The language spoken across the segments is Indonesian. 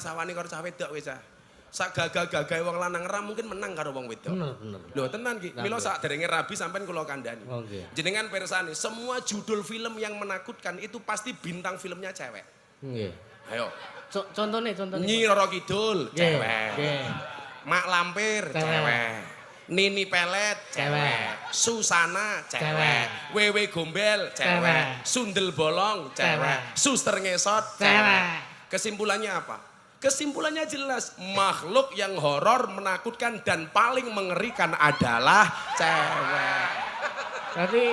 rasa wani karo cah wedok wis ah. Sak gagah-gagahe wong lanang ram mungkin menang karo wong wedok. Bener. Lho tenan ki, mila sak derenge rabi sampean kula kandhani. Jenengan pirsani, semua judul film yang menakutkan itu pasti bintang filmnya cewek. Nggih. Ayo. Contohnya. Nyi Roro Kidul, cewek. Mak Lampir, cewek. Nini Pelet, cewek. Susana, cewek. Wewe Gombel, cewek. Sundel Bolong, cewek. Suster Ngesot, cewek. Kesimpulannya apa? Kesimpulannya jelas, makhluk yang horor, menakutkan dan paling mengerikan adalah cewek. Berarti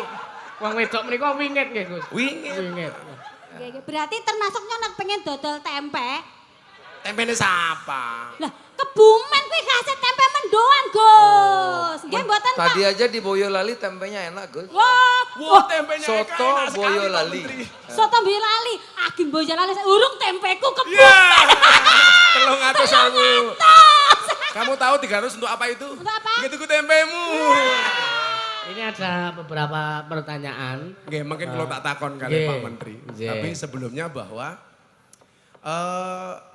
wong wedok menika wingit nggih, Gus. Wingit. Berarti termasuk nyonak pengen dodol tempe. Tempene sapa? Lah, Kebumen kuwi khasnya tempe mendoan, Gus. Nggih mboten, Pak. Tadi aja di Boyolali tempenya enak, Gus. Wah, Tempenya Soto enak sekali, Pak Boyolali. Menteri. soto Boyolali. Aging Boyolali urung tempeku Kebumen. Ya, 300.000. Kamu tahu 300 untuk apa itu? Untuk apa? Gitu ku tempemu. Ini ada beberapa pertanyaan. Oke, mungkin kalau tak takon kali Nggih. Pak Menteri. Nggih. Tapi sebelumnya bahwa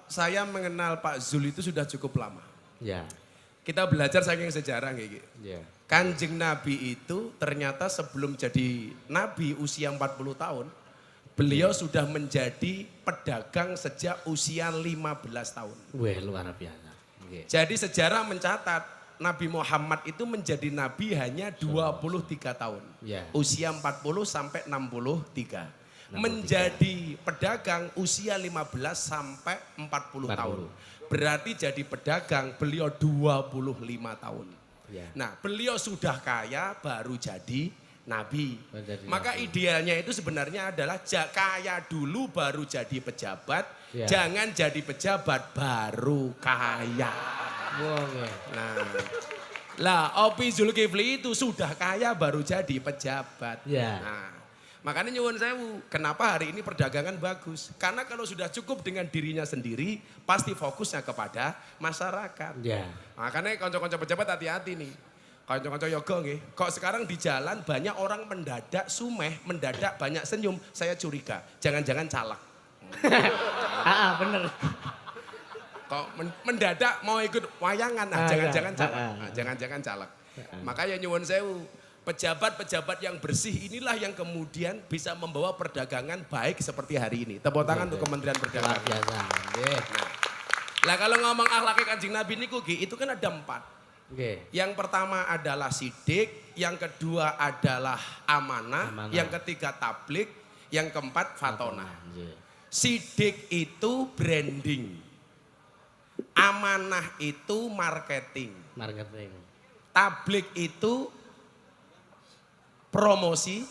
saya mengenal Pak Zul itu sudah cukup lama. Ya. Kita belajar saking sejarah kayak gitu. Ya. Kanjeng Nabi itu ternyata sebelum jadi Nabi usia 40 tahun, beliau sudah menjadi pedagang sejak usia 15 tahun. Wah, luar biasa. Nggih. Jadi sejarah mencatat Nabi Muhammad itu menjadi Nabi hanya 23 tahun. Ya. Usia 40 sampai 63. Menjadi pedagang usia 15 sampai 40 tahun. Berarti jadi pedagang beliau 25 tahun. Ya. Nah, beliau sudah kaya baru jadi Nabi. Menjadi Maka nabi. idealnya itu sebenarnya adalah kaya dulu baru jadi pejabat. Ya. Jangan jadi pejabat baru kaya. Wah, nggih. Nah, lah Opi Zulkifli itu sudah kaya baru jadi pejabat. Ya. Nah, makanya nyuwun sewu, kenapa hari ini perdagangan bagus? Karena kalau sudah cukup dengan dirinya sendiri, pasti fokusnya kepada masyarakat. Ya. Makanya konco-konco pejabat hati-hati nih. Konco-konco yoga nggih. Kok sekarang di jalan banyak orang mendadak sumeh, mendadak banyak senyum, saya curiga. Jangan-jangan calak. Bener. Kok mendadak mau ikut wayangan, jangan-jangan calak. Jangan-jangan calak. Makanya nyuwun sewu, pejabat-pejabat yang bersih inilah yang kemudian bisa membawa perdagangan baik seperti hari ini. Tepuk tangan untuk Kementerian Luar Perdagangan. biasa. Nggih. Lah kalau ngomong akhlaknya Kanjeng Nabi niku itu kan ada 4. Nggih. Yang pertama adalah sidik, yang kedua adalah amanah, Amanah. yang ketiga tablik, yang keempat fatonah. Nggih. Sidik itu branding. Amanah itu marketing. Marketing. Tablik itu promosi,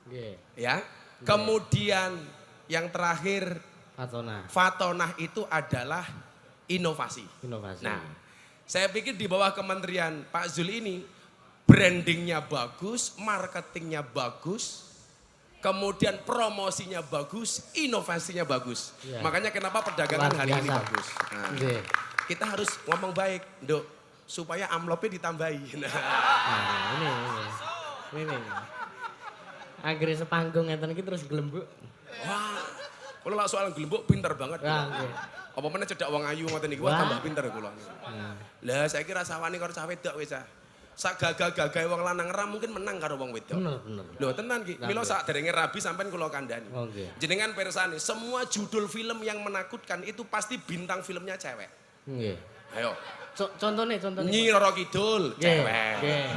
Nggih. ya. Kemudian yang terakhir Fatona. fatonah itu adalah inovasi. Inovasi. Nah, saya pikir di bawah kementerian Pak Zul ini brandingnya bagus, marketingnya bagus, kemudian promosinya bagus, inovasinya bagus. Ya. Makanya kenapa perdagangan Luar hari ini biasa. bagus. Nah, Nggih. kita harus ngomong baik, Nduk, supaya amplopnya ditambahi. Nah, Ini. Anggere sepanggung ngeten iki terus gelembuk. wah, kalau lah soal gelembuk pinter banget. Wah, nggih. Apa meneh cedak wong ayu ngoten iki, wah Wah. tambah pinter kula. Lah saiki rasa wani karo cah wedok wis ah. Sak gagah-gagahe wong lanang ram mungkin menang karo wong wedok. Bener. Lho tenan ki, mila sak derenge rabi sampean kula kandhani. Oh, nggih. Jenengan pirsani, semua judul film yang menakutkan itu pasti bintang filmnya cewek. Nggih. Ayo. Contohnya. Nyi Roro Kidul, cewek. Nggih.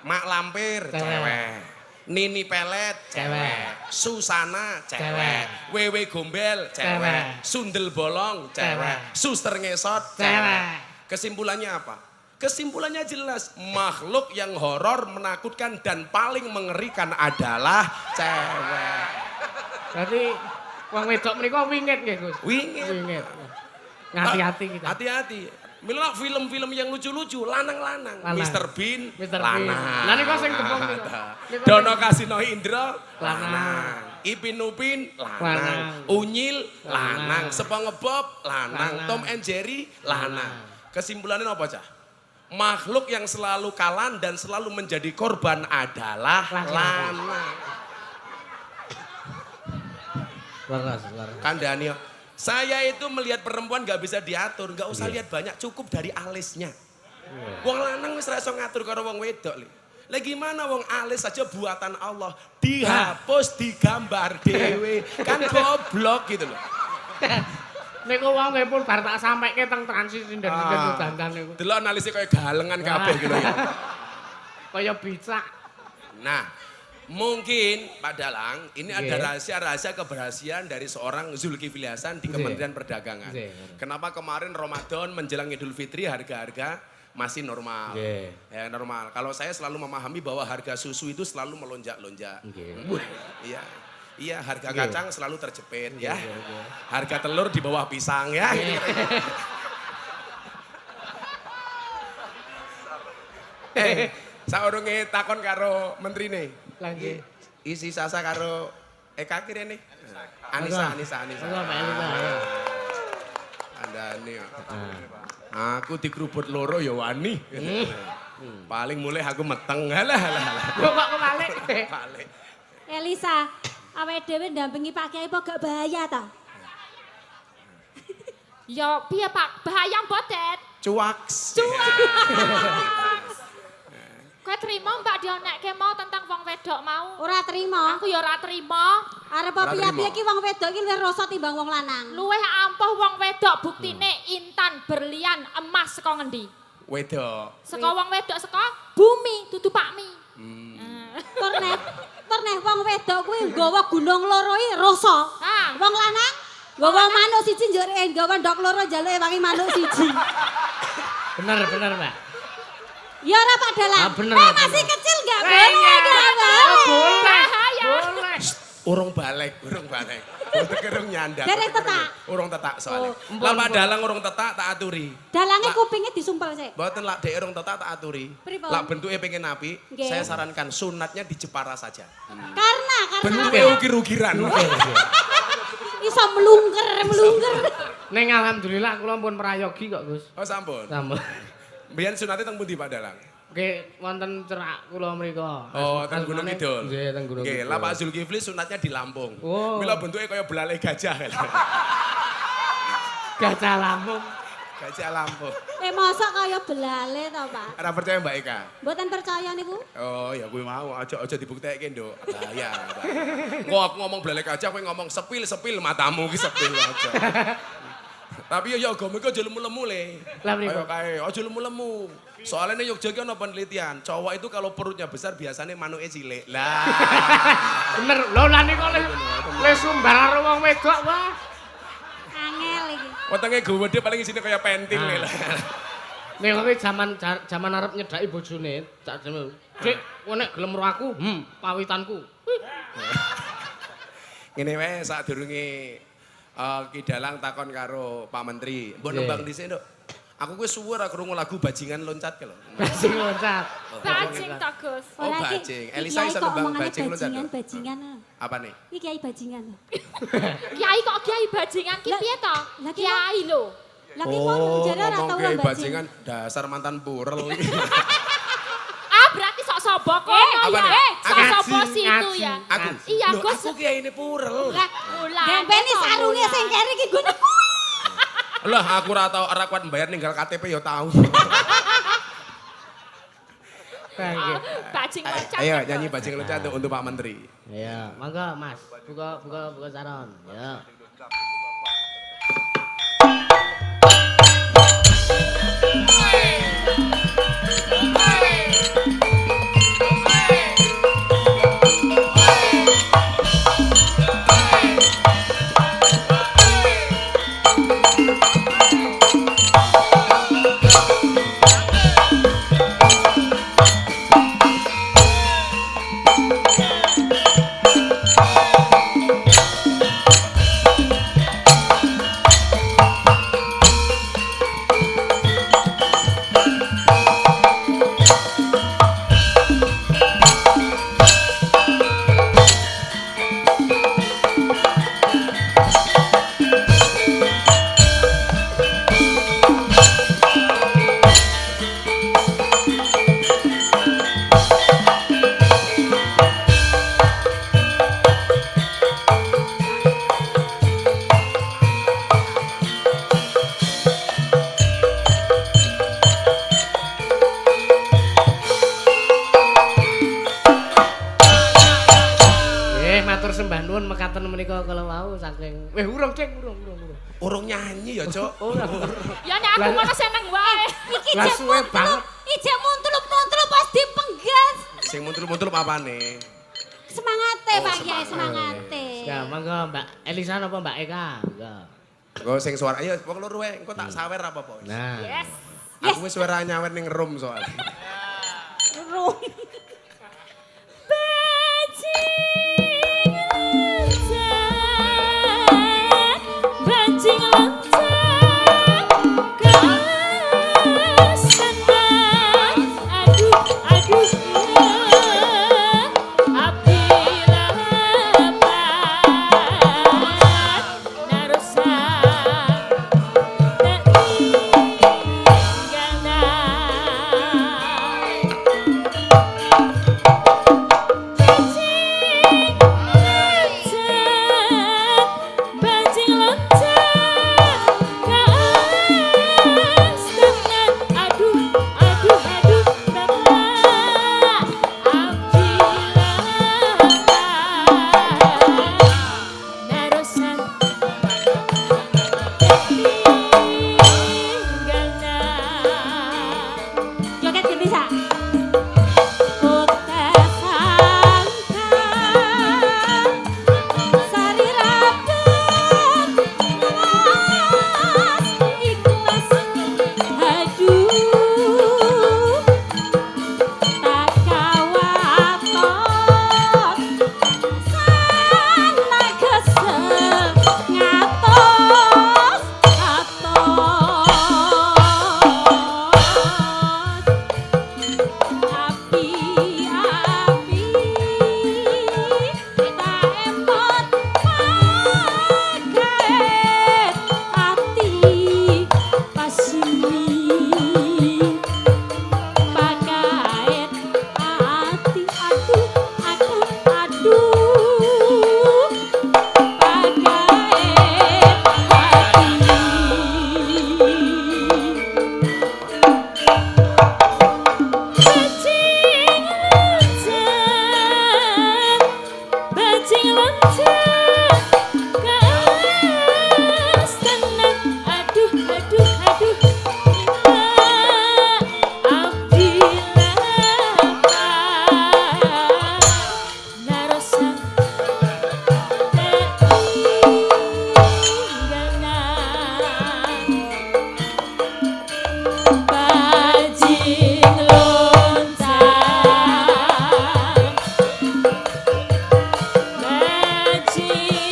Mak Lampir, cewek. Nini Pelet, cewek. Susana, cewek. Wewe Gombel, cewek. Sundel Bolong, cewek. Suster Ngesot, cewek. Kesimpulannya apa? Kesimpulannya jelas, makhluk yang horor, menakutkan dan paling mengerikan adalah cewek. Berarti wong wedok menika wingit nggih, Gus. Wingit. Hati-hati kita. Hati-hati. Mila film-film yang lucu-lucu, lanang-lanang. Lanang. Mr. Bean, Mr. Bean. lanang. Lah niku sing gebong niku. Niku Dono sing- Kasino Indra, Lanang. lanang. Ipin Upin, lanang. Lanang. Unyil, Lanang. lanang. SpongeBob, lanang. Lanang. Tom and Jerry, lanang. Kesimpulannya apa, Cah? Makhluk yang selalu kalah dan selalu menjadi korban adalah lanang. Laras. Kandhani Saya itu melihat perempuan nggak bisa diatur, nggak usah lihat banyak, cukup dari alisnya. Wong lanang wis ra iso ngatur karo wong wedok li. Lah gimana wong alis saja buatan Allah, dihapus digambar dhewe, kan goblok gitu loh. Niku wong nggih pun bar tak sampeke teng transisi sinden-sinden dandan niku. Delok analisnya kayak galengan kabeh gitu ya. Kaya bicak. Nah, mungkin Pak Dalang ini ada rahasia-rahasia keberhasilan dari seorang Zulkifli Hasan di Kementerian Perdagangan. Kenapa kemarin Ramadan menjelang Idul Fitri harga-harga masih normal. Ya normal. Kalau saya selalu memahami bahwa harga susu itu selalu melonjak-lonjak. Iya. Iya, harga kacang selalu terjepit ya. Harga telur di bawah pisang ya. Saurunge takon karo menteri nih. Lagi. Isi sasa karo Eka kira nih. Anissa. Enggak, Pak Elisa. Ada nih. Aku dikerubut loro ya wani. Paling mulai aku meteng. Halah. Kok kebalik? Balik. Elisa, awake dhewe ndampingi Pak Kiai kok gak bahaya ta? Ya piye Pak, bahaya mboten. Cuaks. Kowe trimo Mbak dionekke mau tentang wong wedok mau. Ora trima. Aku ya ora trimo. Arep piye-piye ki wong wedok ki luwih rasa timbang wong lanang. Luwih ampuh wong wedok buktine intan, berlian, emas saka ngendi? Wedok. Saka wong wedok saka bumi, dudu pakmi. Terneh wong wedok kuwi nggawa gunung loro iki rasa. Ah. Wong lanang nggawa manuk siji njur nggawa ndok loro njaluke wangi manuk siji. Bener, Mbak. Ya ora Pak Dalang. Bener. Masih kecil enggak boleh. Boleh. Urung balik. Urung nyandak. Derek tetak. Urung tetak soalnya. Lah Pak Dalang urung tetak tak aturi. Dalange kupinge disumpel sik. Mboten lak dek urung tetak tak aturi. Pripun? Lak bentuke pengen apik, Nggih. saya sarankan sunatnya di Jepara saja. Karena Bentuke ukir-ukiran. iso melungker. Ning alhamdulillah kula pun prayogi kok, Gus. Oh sampun. Sampun. Mbiyen sunate teng pundi Pak Dalang? Nggih, wonten cerak kula mriku. Oh, teng Gunung Kidul. Nggih, teng Gunung Nggih, Kidul. lah Pak Zulkifli sunatnya di Lampung. Oh. Mila bentuke kaya belalai gajah. Gajah Lampung. Gajah Lampung. Mosok kaya belale to, Pak. Ora percaya Mbak Eka? Mboten percaya niku. Oh, ya kuwi mau aja dibuktekke, Nduk. Bahaya. Kok aku ngomong belalai gajah, kowe ngomong sepil matamu ki sepil aja. Tapi ya agama iki aja lemu-lemu le. Lah pripun? Ayo kae, aja lemu-lemu. Soalnya nih Yogyakarta ana penelitian, cowok itu kalau perutnya besar biasanya manuke cilik. Lah. Bener, lho lah niku le sumbar karo wong wedok wah. Angel iki. Wetenge gede paling isine kaya pentil le lah. Nek kowe jaman arep nyedaki bojone, cak jeme. Dik, kowe nek gelem karo aku, pawitanku. Ngene wae sadurunge Ki Dalang takon karo Pak Menteri. Mbok nembang dhisik, Nduk. Aku kuwi suwe ora krungu lagu bajingan loncat ke lho. Bajing loncat. Bajing to, Gus. Oh, Ora, iki- bajing. iki Elisa Kiai iso kok nembang omongane bajing loncat, Nduk. Bajingan. Apa nih? Iki Kiai bajingan. Kiai kok kiai bajingan ki Lah- piye to? lah ki Kiai lho. Lah ki wong jare ora tau ngomong kiai bajing. bajingan dasar mantan purel. Ah, berarti sok sobo kono apa ya. nih? Sok sobo Ngaji, situ ngaji. ya. Aku. Iya, Loh, Gus. aku kiai ini purel. Lah, Ulah. dempeni sarunge sing kere iki gune kuwi. Lah aku ora tau ora kuat bayar ninggal KTP ya tahu. Bajing loncat. Ayo nyanyi bajing loncat untuk Pak Menteri. Ya, mangga Mas. Buka saron. Ya. mekaten menika kalau wau saking urung cek urung. Urung nyanyi ya, Cuk. Ora. Ya nek aku malah seneng wae. Iki Lah jek suwe banget. Ijek muntulup-muntulup pas dipenggas. Sing muntul-muntul apane? Semangate Oh, Pak Kiai, semangat. semangate. Ya monggo Mbak Elisa napa Mbak Eka? Monggo. Engko sing suara ayo wong loro wae, engko tak sawer apa-apa. Nah. Yes. Aku wis suara nyawer ning room soalnya. Rum. Bajing loncat ke sana. Aduh apabila narusan tak bajing loncat ke astana. Aduh bapak apabila narusan tinggalna. Joget ki bisa. Kota sangka sari rapat ikhlas aduh tak kawaton sana kesel ngatos api-api tak emot paket hati pasimi paket hati aduh paket hati Bajing loncat ke astana. Aduh apabila narusan tinggalna. Bajing loncat. Bajing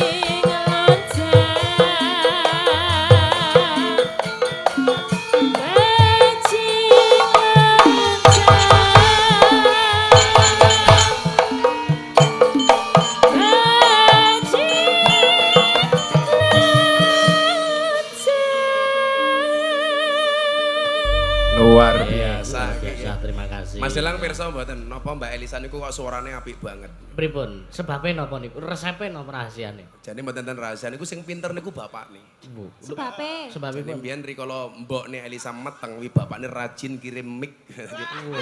Luar biasa. Terima kasih. Mas Delang pirsa mboten napa Mbak Elisa niku kok suarane apik banget. Pripun? Sebabnya napa niku? Resepe napa rahasiane? Jadi mboten ten rahasia niku sing pinter niku bapak nih. Bu. Sebabe. Sebab Jadi itu. mbiyen rikala mbokne Elisa meteng wi bapakne rajin kirim mic.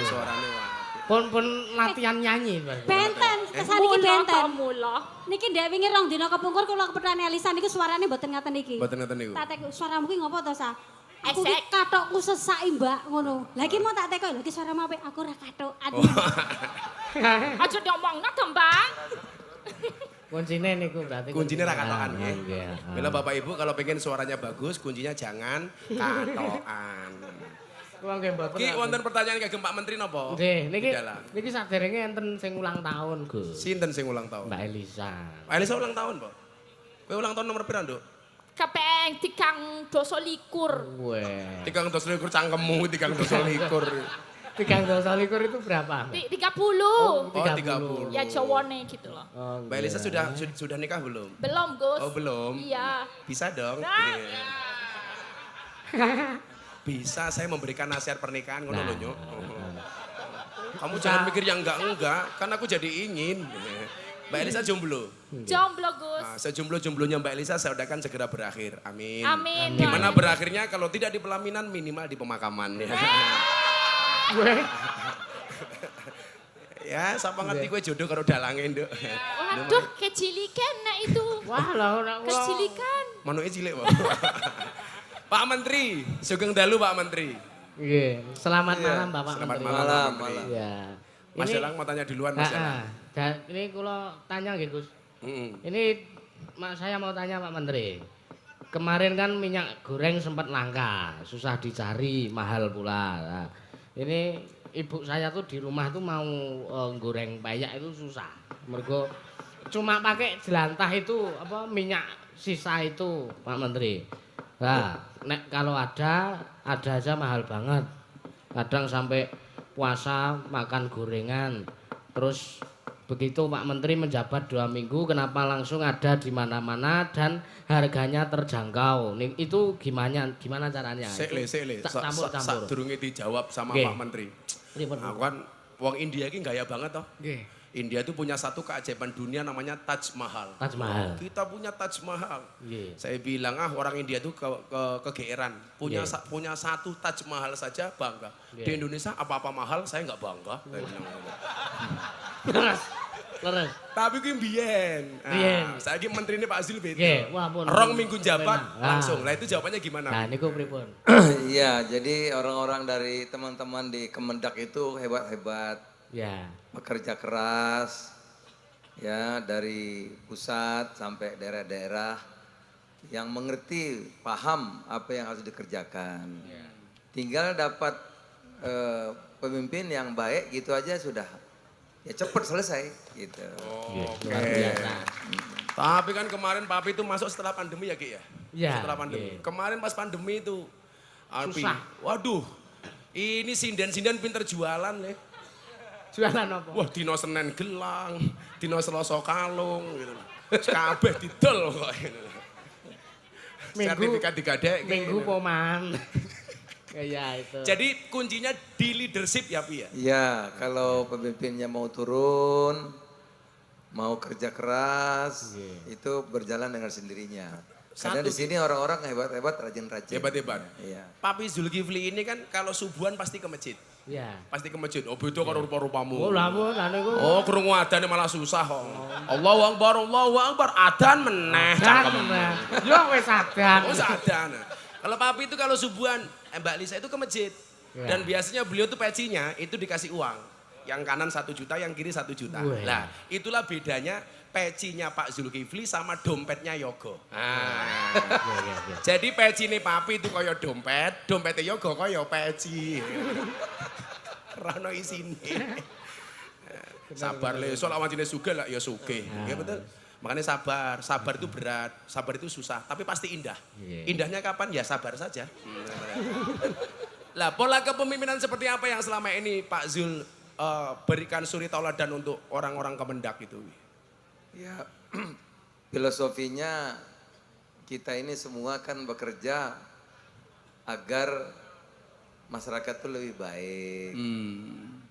Suarane wah. Pun latihan nyanyi, Mas. Benten, kesaniki benten. mula. Niki ndek wingi rong dina kepungkur kula kepethane Elisa niku suarane mboten ngaten iki. Mboten ngoten niku. Tak tek suaramu ki ngopo to, Sa? Aku ki Esek. katokku sesaki, Mbak, ngono. Lah iki mau tak teko, lha iki suaramu apik, aku ora katokan. Aja diomongno to, Mbak. Kuncine niku berarti. Kuncinya ra katokan Ah, nggih. nggih. Bila Bapak Ibu kalau pengen suaranya bagus, kuncinya jangan katokan. Kula nggih mboten. Ki wonten pertanyaan kagem Pak Menteri napa? Nggih, niki Di dalam. niki saderenge enten sing ulang tahun, Gus. Sinten sing ulang tahun? Mbak Elisa. Pak Elisa ulang tahun, Pak. Kowe ulang tahun nomor pira, Nduk? Kepeng 321. Weh. 321 cangkemmu 321. 321 itu berapa? Mbak? 30. Oh, 30. Ya Jawane gitu loh. Oh, Mbak Elisa sudah nikah belum? Belum, Gus. Oh, belum. Iya. Bisa dong. Nah. Iya. Bisa saya memberikan nasihat pernikahan ngono lho, Nyuk. Kamu jangan mikir yang enggak, kan aku jadi ingin. Mbak Elisa jomblo. Jomblo, Gus. Nah, sejomblo-jomblonya Mbak Elisa saya doakan segera berakhir. Amin. Amin. Gimana berakhirnya kalau tidak di pelaminan minimal di pemakaman. Weh. Ya, sapa ngerti kowe jodoh karo dalange, Nduk. Waduh, kecilikan nek itu. Wah, lah Kecilikan. Manuke cilik, Pak. Pak Menteri, sugeng dalu Pak Menteri. Nggih, selamat Iya, malam Bapak Selamat Menteri. malam, Pak Menteri. Iya. Mas Elang mau tanya duluan, Mas Elang. Ini kula tanya nggih, Gus. Heeh. Ini saya mau tanya Pak Menteri. Kemarin kan minyak goreng sempat langka, susah dicari, mahal pula. Nah, ini ibu saya tuh di rumah tuh mau goreng payak itu susah. Mergo cuma pakai jelantah itu apa minyak sisa itu Pak Menteri. Nah, nek kalau ada aja mahal banget. Kadang sampai puasa makan gorengan. Terus begitu Pak Menteri menjabat 2 minggu, kenapa langsung ada di mana-mana dan harganya terjangkau? Itu gimana caranya? Sik le. Campur-campur. Sadurunge dijawab sama Nggih. Pak Menteri. Pripun? Aku kan wong India iki gaya banget toh. Nggih. India itu punya satu keajaiban dunia namanya Taj Mahal. Taj Mahal. Kita punya Taj Mahal. Nggih. Saya bilang orang India itu kegeeran. Punya Nggih. punya satu Taj Mahal saja bangga. Nggih. Di Indonesia apa-apa mahal saya nggak bangga. Saya bilang gitu. Leres. Tapi ki mbiyen. Mbiyen. Saiki menterine Pak Zul beda. Nggih, wah pun. Rong minggu jabat Penak. langsung. Lah itu jawabannya gimana? Nah, niku pripun? Iya, jadi orang-orang dari teman-teman di Kemendak itu hebat-hebat, Ya. bekerja keras, ya dari pusat sampai daerah-daerah yang mengerti, paham apa yang harus dikerjakan. Tinggal dapat pemimpin yang baik gitu aja sudah, ya cepat selesai gitu. Oke. Luar biasa. Tapi kan kemarin Papi itu masuk setelah pandemi ya Ki ya? Iya, Setelah pandemi. iya. Kemarin pas pandemi itu Alpi, Susah. waduh, ini sinden-sinden pinter jualan nih. Jualan apa? Wah, dino Senin gelang, dino Selasa kalung gitu. Kabeh didol kok. Sertifikat digadek. Minggu poman. Ya itu. Jadi kuncinya di leadership ya Pi ya? Iya, kalau pemimpinnya mau turun, mau kerja keras, itu berjalan dengan sendirinya. Karena di sini orang-orang hebat-hebat, rajin-rajin. Hebat-hebat. Iya. Papi Zulkifli ini kan kalau subuhan pasti ke masjid. Ya. Pasti ke masjid. Oh beda karo rupa-rupamu. Oh lah pun niku. Oh, krungu adane malah susah kok. Allahu Akbar, adan meneh. Kan. Yo wis adan. Oh, adan. Kalau papi itu kalau subuhan, Mbak Lisa itu ke masjid. Ya. Dan biasanya beliau tuh pecinya itu dikasih uang. Yang kanan 1 juta, yang kiri 1 juta. Wah. Nah, itulah bedanya pecinya Pak Zulkifli sama dompetnya Yogo. Nah. Ya. Jadi pecine papi itu kaya dompet, dompetnya Yogo kaya peci. Rano isine. Sabar le, soal awajine sugih lah ya sugih. Ya betul. Makanya sabar itu berat, sabar itu susah, tapi pasti indah. Iya. Indahnya kapan? Ya sabar saja. Lah pola kepemimpinan seperti apa yang selama ini Pak Zul berikan suri tauladan untuk orang-orang Kemendak itu? Ya, filosofinya kita ini semua kan bekerja agar masyarakat itu lebih baik.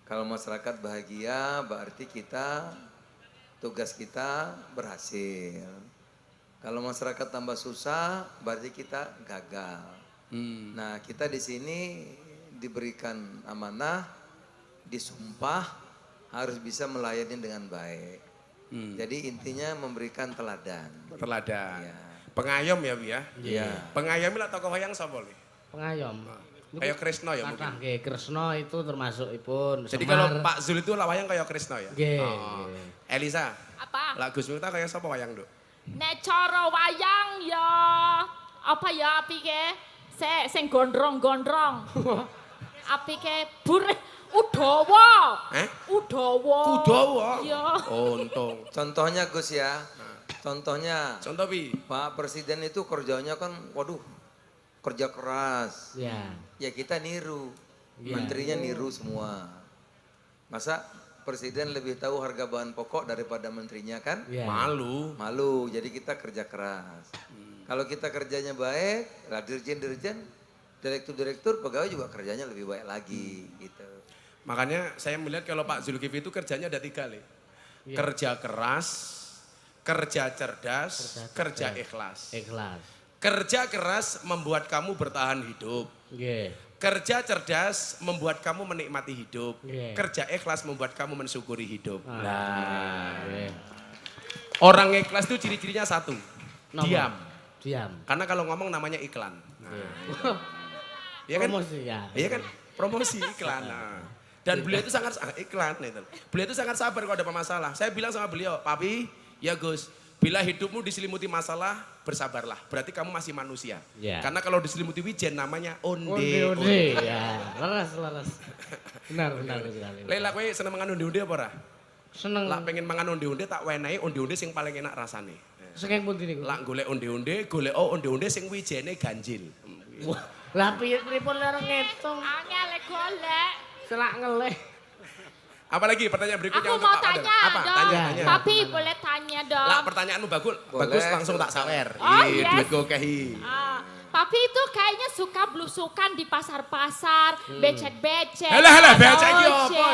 Kalau masyarakat bahagia berarti tugas kita berhasil. Kalau masyarakat tambah susah berarti kita gagal. Nah, kita di sini diberikan amanah, disumpah harus bisa melayani dengan baik. Jadi intinya memberikan teladan. Teladan. Ya. Pengayom ya, Bi ya? Iya. Pengayom lah tokoh wayang sapa le? Pengayom. Kayak Kresna ya mungkin. Kathah nggih Kresna itu termasuk ipun. Jadi kalau Pak Zul itu lah wayang kayak Kresna ya? Nggih. Oh. Elisa, Apa? lah Gus Miftah kayak sapa wayang, Duk? Nek cara wayang ya apa ya apike? Sing gondrong-gondrong. Apike Udawa. Udawa. Kudawa. Iya. Untung. Contohnya Gus ya, contohnya Contoh Bi. Pak Presiden itu kerjanya kan, waduh, kerja keras. Ya. Ya kita niru, Iya. menterinya niru semua. Masa Presiden lebih tahu harga bahan pokok daripada menterinya kan? Ya. Malu. Malu, jadi kita kerja keras. Kalau kita kerjanya baik, lah dirjen-dirjen, direktur-direktur, pegawai juga kerjanya lebih baik lagi gitu. Makanya saya melihat kalau Pak Zulkifli itu kerjanya ada 3 le. Iya. Kerja keras, kerja cerdas, kerja ikhlas. Ikhlas. Kerja keras membuat kamu bertahan hidup. Nggih. Kerja cerdas membuat kamu menikmati hidup. Iya. Kerja ikhlas membuat kamu mensyukuri hidup. Iya. Orang ikhlas itu ciri-cirinya satu. Nomor. Diam. Diam. Karena kalau ngomong namanya iklan. Iya kan? Promosi ya. Iya kan? Promosi iklan. Nah. Dan beliau itu sangat iklan itu. Beliau itu sangat sabar kalau ada masalah. Saya bilang sama beliau, "Papi, ya Gus, bila hidupmu diselimuti masalah, bersabarlah. Berarti kamu masih manusia." Ya. Karena kalau diselimuti wijen namanya onde. Onde. Ya, leres. Benar sekali. Lela kowe seneng mangan onde-onde apa ora? Seneng. Lah pengen mangan onde-onde tak wenehi onde-onde sing paling enak rasane. Saking pundi niku? Lah golek onde-onde, golek onde-onde sing wijene ganjil. Wah, lah piye pripun ora ngitung? Angel golek. Selak ngeleh. Apalagi pertanyaan berikutnya Aku untuk mau Pak Pader. tanya Apa? dong. Tanya. Papi boleh tanya dong. Lah pertanyaanmu bagus, bagus langsung tak sawer. Oh, Ih, yes. duitku kehi. Papi itu kayaknya suka blusukan di pasar-pasar, becek-becek. Halah, becek iki ojek. apa?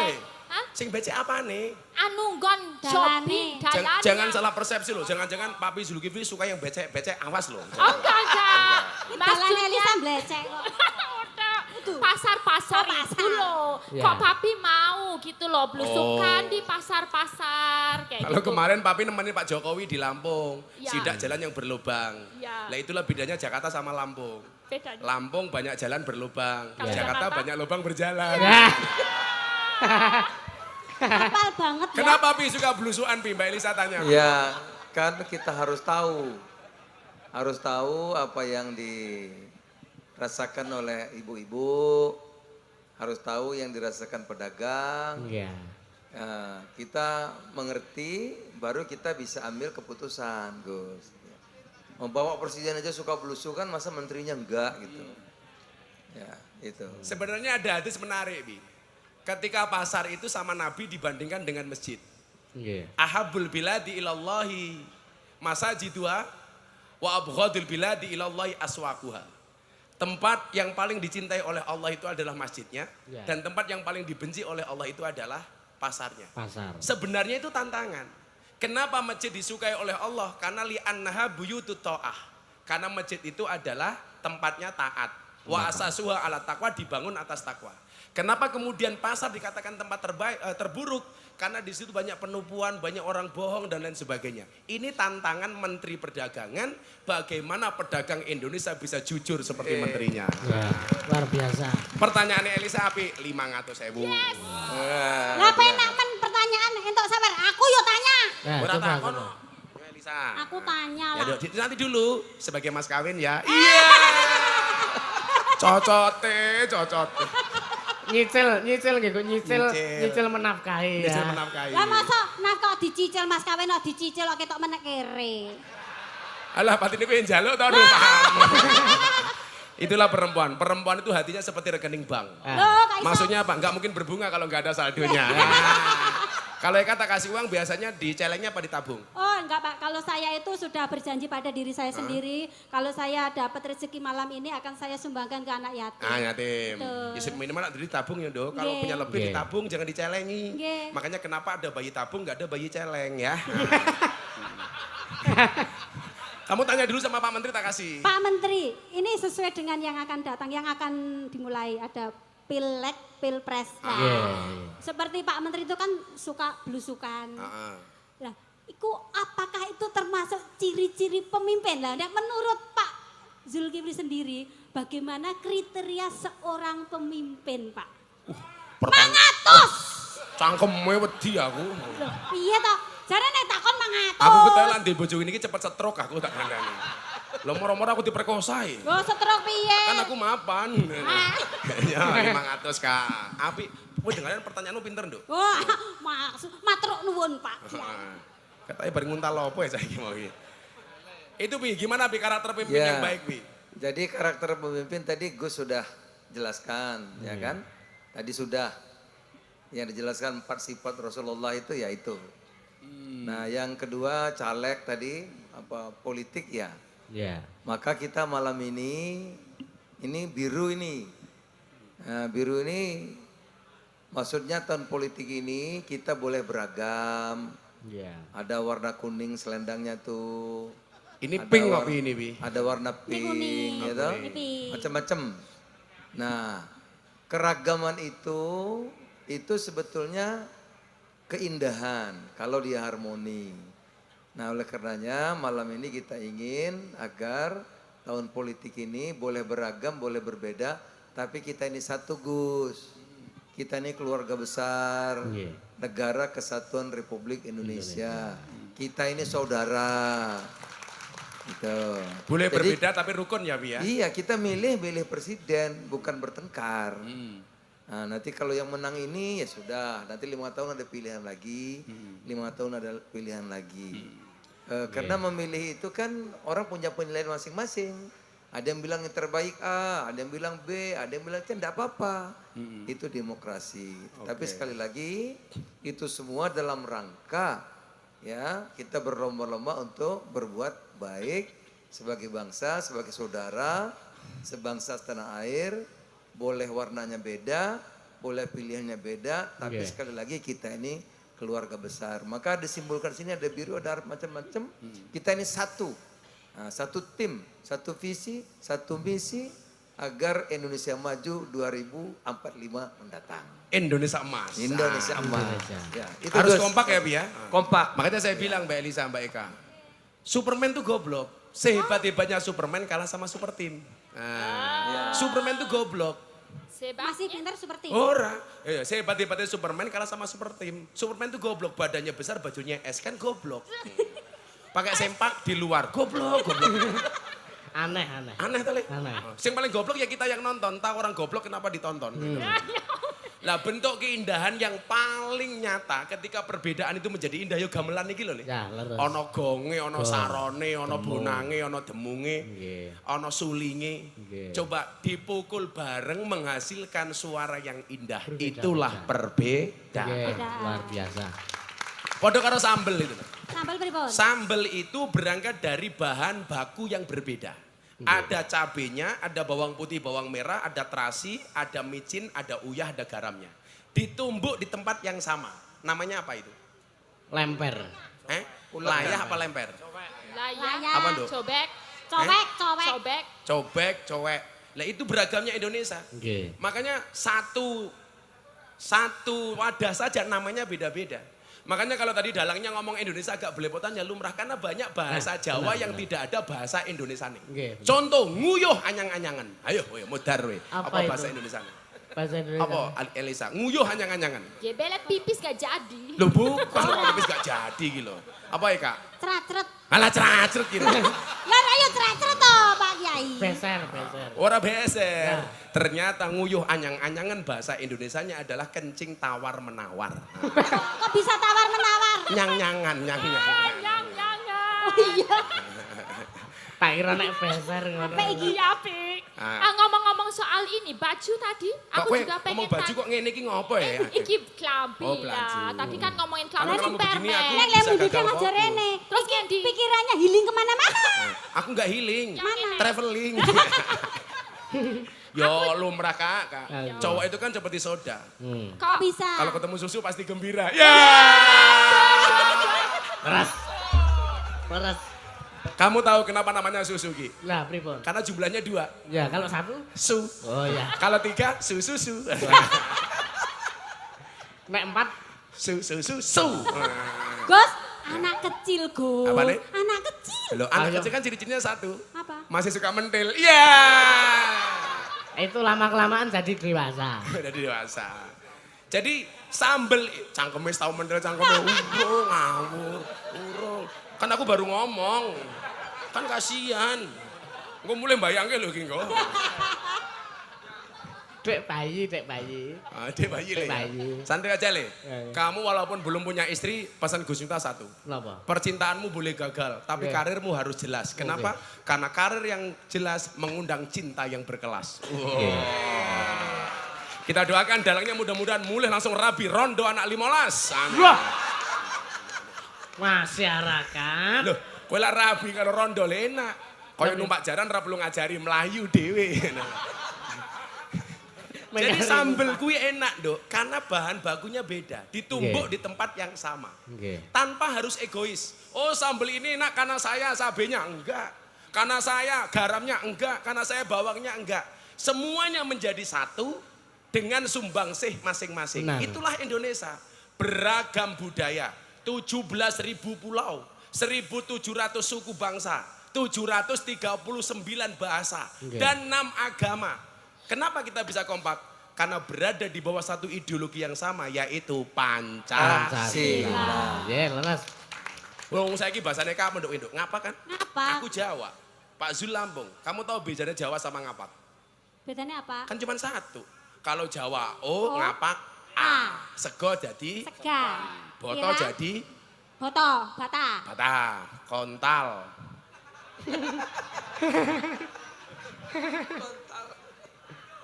Hah? Sing becek apane? Anu nggon Dalane. shopping, dalannya. Jangan salah persepsi loh, jangan-jangan Papi Zulkifli suka yang becek-becek, awas loh. Oh enggak. Dalane Elisa blecek kok. Pasar-pasar Oh, itu pasar. loh. Ya. Kok papi mau gitu loh blusukan di pasar-pasar kayak Kalau gitu. kemarin Papi nemenin Pak Jokowi di Lampung, Ya. sidak jalan yang berlubang. Ya. Lah itulah bedanya Jakarta sama Lampung. Bedanya. Lampung banyak jalan berlubang, Kalau Jakarta Jakarta? banyak lubang berjalan. Ya. Hafal banget ya. Kenapa Pi suka blusukan Pi? Mbak Elisa tanya. Ya, kan kita harus tahu. Harus tahu apa yang dirasakan oleh ibu-ibu. Harus tahu yang dirasakan pedagang. Iya. Ya, kita mengerti, baru kita bisa ambil keputusan, Gus. Membawa presiden aja suka belusukan, masa menterinya enggak gitu. Ya, itu. Sebenarnya ada hadis menarik Pi. Ketika pasar itu sama Nabi dibandingkan dengan masjid. Iya. Ahabul biladi ilallahi masajiduha wa abghadul biladi ilallahi aswaquha. Tempat yang paling dicintai oleh Allah itu adalah masjidnya. Ya. Dan tempat yang paling dibenci oleh Allah itu adalah pasarnya. Pasar. Sebenarnya itu tantangan. Kenapa masjid disukai oleh Allah? Karena li'annaha buyutut ta'ah. Karena masjid itu adalah tempatnya taat. Wa asasuha ala taqwa, dibangun atas takwa. Kenapa kemudian pasar dikatakan tempat terburuk? Karena di situ banyak penipuan, banyak orang bohong dan lain sebagainya. Ini tantangan Menteri Perdagangan, bagaimana pedagang Indonesia bisa jujur seperti menterinya. Ya, luar biasa. Pertanyaannya Elisa api 500.000. Lah penak men pertanyaan entuk sabar. Aku yo tanya. Nah, Ora coba. takon. Yo, Elisa. Aku tanya Ya, lah. Dok, nanti dulu sebagai mas kawin ya. Iya. Cocote. Nyicil nggih kok Nyicil. nyicil menafkahi ya. Bisa menafkahi. Lah masa kok dicicil Mas kawin kok dicicil kok ketok menek kere. Alah, batin itu yang jaluk tau paham. Itulah perempuan. Perempuan itu hatinya seperti rekening bank. Loh, kok iso? Maksudnya apa? Nggak mungkin berbunga kalau nggak ada saldonya. Kalau kata kasih uang biasanya dicelengnya apa ditabung? Oh enggak Pak, kalau saya itu sudah berjanji pada diri saya sendiri, kalau saya dapat rezeki malam ini akan saya sumbangkan ke anak yatim. Ah, yatim. Betul. Ya, minimal nak ditabung ya dok. Kalau Nggih. punya lebih Nggih. ditabung, jangan dicelengi. Nggih. Makanya kenapa ada bayi tabung nggak ada bayi celeng ya? Kamu tanya dulu sama Pak Menteri tak kasih. Pak Menteri, ini sesuai dengan yang akan datang, yang akan dimulai ada Pileg, Pilpres. Nah, Iya. seperti Pak Menteri itu kan suka belusukan. Ah, ah. Lah, itu apakah itu termasuk ciri-ciri pemimpin? Lah, nah, menurut Pak Zulkifli sendiri, bagaimana kriteria seorang pemimpin, Pak? Mangatus! Cangkemnya wedi aku. Loh, piye toh? Jare nek takon mangatus. Aku ketelan di bojo ini cepet setruk aku tak kandani. Lo moro-moro aku diperkosai. Go setruk piye? Kan aku mapan. Ya 500 Kak. Api, kowe dengaran pertanyaanmu pinter, Nduk. Wah, maksud matruk nuwun, Pak. Katanya bareng nguntal lopo ya saiki mau iki. Itu Pi, gimana Pi karakter pemimpin Ya. yang baik Pi? Jadi karakter pemimpin tadi Gus sudah jelaskan, ya kan? Tadi sudah yang dijelaskan 4 sifat Rasulullah itu ya itu. Nah, yang kedua caleg tadi apa politik ya. Iya. Maka kita malam ini biru ini. Nah, biru ini maksudnya tahun politik ini kita boleh beragam. Iya. Ada warna kuning selendangnya tuh. Ini Ada pink kok warna- Pi ini Pi. Ada warna Ini kuning, pink, gitu. ini pink. Macam-macam. Nah, keragaman itu sebetulnya keindahan kalau dia harmoni. Nah, oleh karenanya malam ini kita ingin agar tahun politik ini boleh beragam, boleh berbeda, tapi kita ini satu, Gus. Kita ini keluarga besar, Negara Kesatuan Republik Indonesia. Kita ini saudara. Gitu. Boleh Jadi, berbeda tapi rukun ya, Bi ya? Iya, kita milih presiden, bukan bertengkar. Nah, nanti kalau yang menang ini ya sudah, nanti 5 tahun ada pilihan lagi, 5 tahun ada pilihan lagi. Karena memilih itu kan orang punya penilaian masing-masing. Ada yang bilang yang terbaik A, ada yang bilang B, ada yang bilang C, tidak apa-apa. Itu demokrasi. Tapi sekali lagi, itu semua dalam rangka ya kita berlomba-lomba untuk berbuat baik sebagai bangsa, sebagai saudara, sebangsa setanah air. Boleh warnanya beda, boleh pilihannya beda, tapi sekali lagi kita ini keluarga besar. Maka disimbolkan sini ada biru, ada macam-macam. Kita ini satu. Nah, satu tim, satu visi, satu misi agar Indonesia maju 2045 mendatang. Indonesia emas. Indonesia emas. Ya, itu Harus Gus. kompak ya, Bi ya? Kompak. Makanya saya bilang Mbak Elisa, Mbak Eka. Superman tuh goblok. Sehebat-hebatnya Superman kalah sama Super Team. Nah, Superman tuh goblok. Masih pintar seperti Ora. Iya, sehebat-hebatnya Superman kalah sama Super Team. Superman tuh goblok, badannya besar, bajunya es kan goblok. Pakai sempak di luar, goblok. Aneh. Aneh tali. Aneh. Yang paling goblok ya kita yang nonton. Tahu orang goblok kenapa ditonton. Lah bentuk keindahan yang paling nyata ketika perbedaan itu menjadi indah yo gamelan iki lho. Ya, leres. Ana gonge, ana sarone, ana bonange, ana demunge, ana sulinge. Coba dipukul bareng menghasilkan suara yang indah. Itulah perbedaan. Luar biasa. Padha karo sambel itu. Sambal pripun? Sambel itu berangkat dari bahan baku yang berbeda. Ada cabenya, ada bawang putih, bawang merah, ada terasi, ada micin, ada uyah, ada garamnya. Ditumbuk di tempat yang sama. Namanya apa itu? Lemper. Layah apa lemper? Layah. Apa, Nduk? Cobek. Cobek. Cobek, cowek. Lah itu beragamnya Indonesia. Makanya satu wadah saja namanya beda-beda. Makanya kalau tadi dalangnya ngomong Indonesia agak belepotan ya lumrah karena banyak bahasa Jawa yang tidak ada bahasa Indonesia nih. Contoh nguyuh anyang-anyangan. Ayo modar we. Apa bahasa Indonesia? Bahasa Indonesia. Apa Elisa? Nguyuh anyang-anyangan. Ya belet pipis gak jadi. Loh bukan pipis gak jadi gitu. Apa ya Kak? Ceracret. Alah ceracret gitu. Lah ayo ceracret toh Pak Kiai. Beser. Ora beser. Ternyata nguyuh anyang-anyangan bahasa Indonesianya adalah kencing tawar menawar. Kok bisa tawar menawar? Nyang-nyangan. Yang. Oh iya. Tak kira nek beser ngono. Apa iki? Iya, Pik. Ngomong-ngomong soal ini, baju tadi, aku juga pengen ngomong baju kok ngene iki ngopo ya? Iki klambi Oh, baju. lah. Tadi kan ngomongin klambi Karena kamu begini, aku Nek bisa lemu di gagal aja fokus. rene. Terus Iki Kendi. pikirannya healing kemana-mana. Aku nggak healing, Mana? traveling. Yo lumrah Kak. Cowok itu kan seperti soda. Kok Bisa. Kalau ketemu susu pasti gembira. Ya. Peres. Kamu tahu kenapa namanya susu Ki? Lah pripun? Karena jumlahnya 2. Ya kalau satu. Su. Oh ya. Kalau 3 su. Nek 4. Su. Gus, anak kecil Gus. Apa, Nek? Anak kecil. Loh, anak Ayo. kecil kan ciri-cirinya 1. Apa? Masih suka mentil. Iya. Itu lama-kelamaan jadi dewasa. Udah dewasa. Jadi sambel, cangkeme tau mentil cangkeme ngawur. Kan aku baru ngomong. Kan kasihan. Gue mulai bayangke lho ki engko. Dek bayi. Dek bayi Dek le. bayi. Santai aja le. Ya. Kamu walaupun belum punya istri, pesan Gus Miftah 1. Napa? Percintaanmu boleh gagal, tapi Oke. karirmu harus jelas. Kenapa? Karena karir yang jelas mengundang cinta yang berkelas. Kita doakan dalangnya mudah-mudahan mulai langsung rabi rondo anak 15. Amin. Wah. Masyarakat. Loh, kowe lak rabi karo rondo enak. Kaya numpak jaran ra perlu ngajari melayu dhewe. Jadi sambel kuwi enak, Nduk, karena bahan bakunya beda, ditumbuk di tempat yang sama. Tanpa harus egois. Oh, sambel ini enak karena saya cabenya enggak. Karena saya garamnya enggak, karena saya bawangnya enggak. Semuanya menjadi satu dengan sumbangsih masing-masing. Nah. Itulah Indonesia, beragam budaya, 17.000 pulau, 1.700 suku bangsa, 739 bahasa, Oke. dan 6 agama. Kenapa kita bisa kompak? Karena berada di bawah satu ideologi yang sama, yaitu Pancasila. Ya, leres. Wong saiki bahasane kamu nduk-nduk, ngapa kan? Ngapa? Aku Jawa, Pak Zul Lampung. Kamu tahu bedanya Jawa sama ngapak? Bedanya apa? Kan cuma satu. Kalau Jawa O, ngapak A. Sego jadi Sega. boto Kira? jadi Boto, bata. bata, kontal.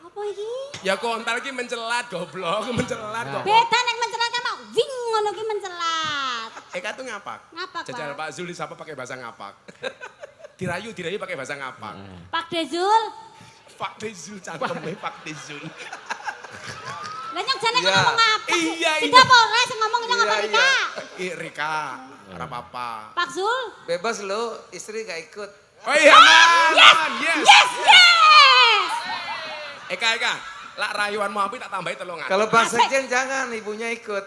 Apa iki? Ya kontal ki mencelat goblok, mencelat kok. Beda nek mencelat kan mau wing ngono ki mencelat. Eka tuh ngapak. Ngapak, Jajal Pak. Pak Zul disapa pakai bahasa ngapak. Dirayu pakai bahasa ngapak. Pak Dezul. Pak Dezul cangkeme Pak Dezul. Lah nyong jane Iya. ngomong apa? Iya, Tidak iya. apa ora sing ngomong nyong apa Iya, Rika? Rika, ora apa-apa. Pak Zul. Bebas lo, istri gak ikut. Oh iya, yes, yes. Yes, yes. Eka, lak rayuanmu api tak tambahi telungan. Kalau Pak Sekjen jangan, ibunya ikut.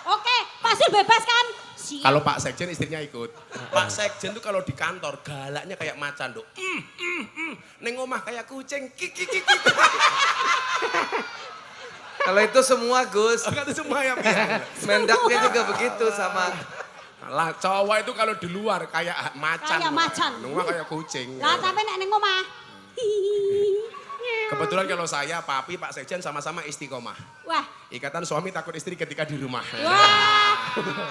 Oke, Pak Zul bebas kan? Siap. Kalau Pak Sekjen istrinya ikut. Pak Sekjen tuh kalau di kantor galaknya kayak macan, Dok. Neng omah kayak kucing. Kiki. Kalau itu semua Gus, Enggak tuh semua ya, Pak. Mendaknya juga begitu sama. Lah cowok itu kalau di luar kayak macan. Kayak macan. Neng omah kayak kucing. Lah tapi nek ning omah. Kebetulan kalau saya, Papi, Pak Sekjen sama-sama istiqomah. Wah, Ikatan suami takut istri ketika di rumah. wah.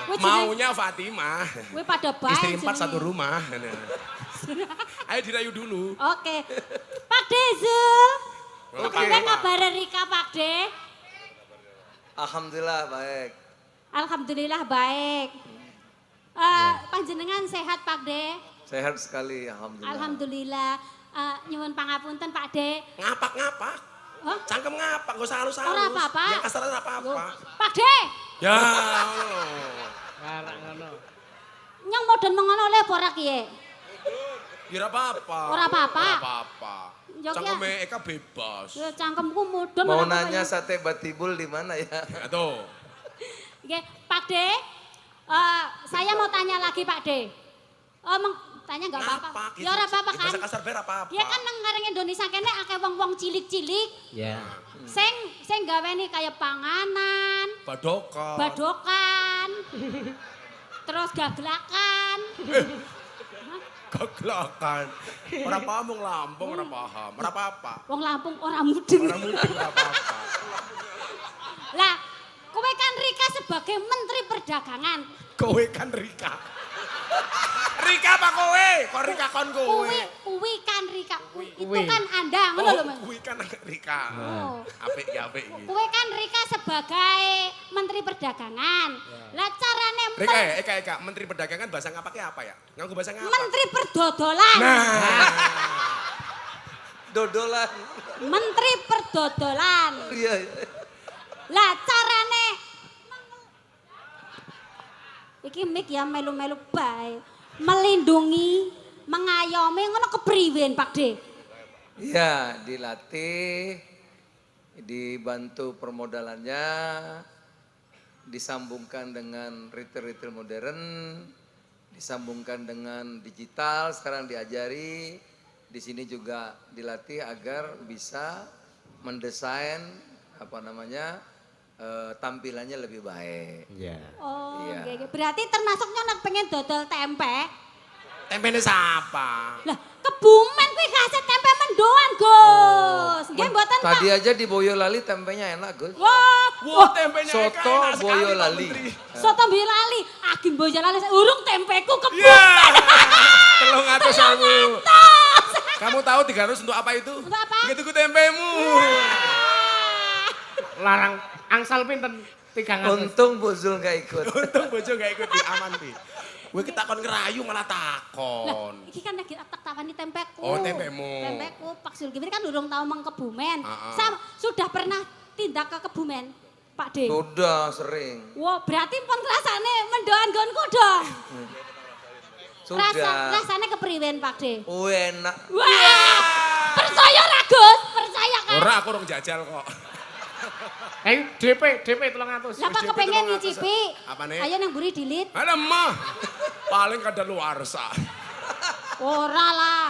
Kowe jeneng- Maunya Fatimah. kowe pada baik. Istri 4 jenenge. satu rumah. Ayo dirayu dulu. Oke. Pak Dezul. Oke. Apa kabar Rika Pak De? Alhamdulillah baik. Alhamdulillah baik. Panjenengan sehat Pak De? Sehat sekali, alhamdulillah. Alhamdulillah. Nyuwun pangapunten Pak De. Ngapak-ngapak. Hah? Cangkem ngapak, gak usah halus-halus. Ora apa-apa. Ya kasar ora apa-apa. Pak De, Ya. Karek ngono. nyong modern mengono le apa ora kiye? Ya ora apa-apa. Ora apa-apa. Ora apa-apa. Ya, Cangkeme Eka bebas. Ya cangkemku modern. Mau ora apa-apa nanya ya. sate batibul di mana ya? Ya tuh. Oke, Pak De, saya mau tanya lagi Pak De. Tanya nggak apa-apa. Ngapak. Ya ora apa-apa kan. Bahasa kasar ber apa-apa. Ya kan nang ngareng Indonesia kene akeh wong-wong cilik-cilik Ya. sing gaweni kayak panganan, Badokan. badokan, terus gaglakan. Gaglakan. Ora paham wong Lampung, ora paham. Ora apa-apa. Wong Lampung ora mudeng. Ora mudeng ora apa-apa. Lah, kowe kan Rika sebagai Menteri Perdagangan. Kowe kan Rika. Rika apa kowe? Kok Rika kon kowe? Kuwi kan Rika. Itu Kuwi. kan Anda, ngono lho, Oh, Mas. kuwi kan Rika. Oh. Apik iki. Kowe kan Rika sebagai Menteri Perdagangan. Lah carane Rika ya, Eka, Menteri Perdagangan bahasa ngapake apa ya? Nganggo bahasa ngapa? Menteri Perdodolan. Nah. Dodolan. Menteri Perdodolan. Iya. Lah carane iki mik ya melu-melu bae. Melindungi, mengayomi ngono kepriwen Pak De? Iya, dilatih, dibantu permodalannya, disambungkan dengan retail-retail modern, disambungkan dengan digital, sekarang diajari, di sini juga dilatih agar bisa mendesain tampilannya lebih baik. Ya. Oh, Iya. nggih, nggih. Berarti termasuk nyonak pengen dodol tempe. Tempene sapa? Lah, Kebumen kuwi kaset tempe mendoan, Gus. Nggih mboten, Pak. Tadi aja di Boyolali tempenya enak, Gus. Wah, Wah, tempenya Eka Soto enak sekali, Pak Boyolali. Menteri. soto Boyolali. Agim Boyolali urung tempeku Ya. Kebumen. 300.000. Kamu tahu 300 untuk apa itu? Untuk apa? Gitu ku tempemu. Larang angsal pinten 300. Untung Bu Zul gak ikut. Untung bojo gak ikut di aman pi. Gue kita kon ngerayu malah takon. Iki kan lagi tak tawani tempeku. Oh, tempemu. Tempeku Pak Zulkifli kan urung tahu mang Kebumen. Ah. Sudah pernah tindak ke Kebumen, Pak De? Sudah sering. Wah, berarti pun rasane mendoan gonku dong. Sudah. Rasane kepriwen Pak De? Enak. Wah! Percaya ra Gus? Percaya kan? Ora aku rong jajal kok. DP 300. Lah Pak kepengen nyicipi. Apane? Ayo nang mburi dilit. Ada mah. Paling kada luarsa. Ora lah,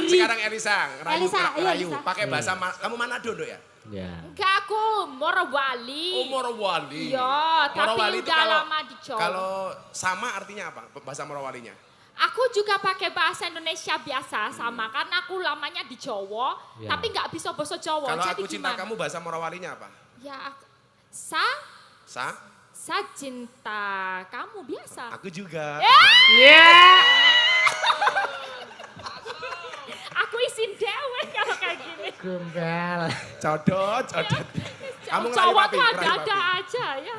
Sekarang Elisa, Elisa, iya, Rayu. Elisa. Pakai bahasa kamu Manado, Dok ya? Ya. Enggak, aku Morowali. Oh, Morowali. Iya, tapi Morowali itu udah lama di Jawa. Kalau sama artinya apa? Bahasa Morowalinya? Aku juga pakai bahasa Indonesia biasa sama karena aku lamanya di Jawa, Ya. tapi nggak bisa bahasa Jawa. Kalau Jadi aku cinta gimana? kamu bahasa Morowalinya apa? Ya, Sa? saya cinta kamu biasa. Aku juga. Aku isin dewe kalau kayak gini. Gombal. Codot. Kamu ngerayu Jawa papi, tuh ngerayu ada-ada papi. aja ya.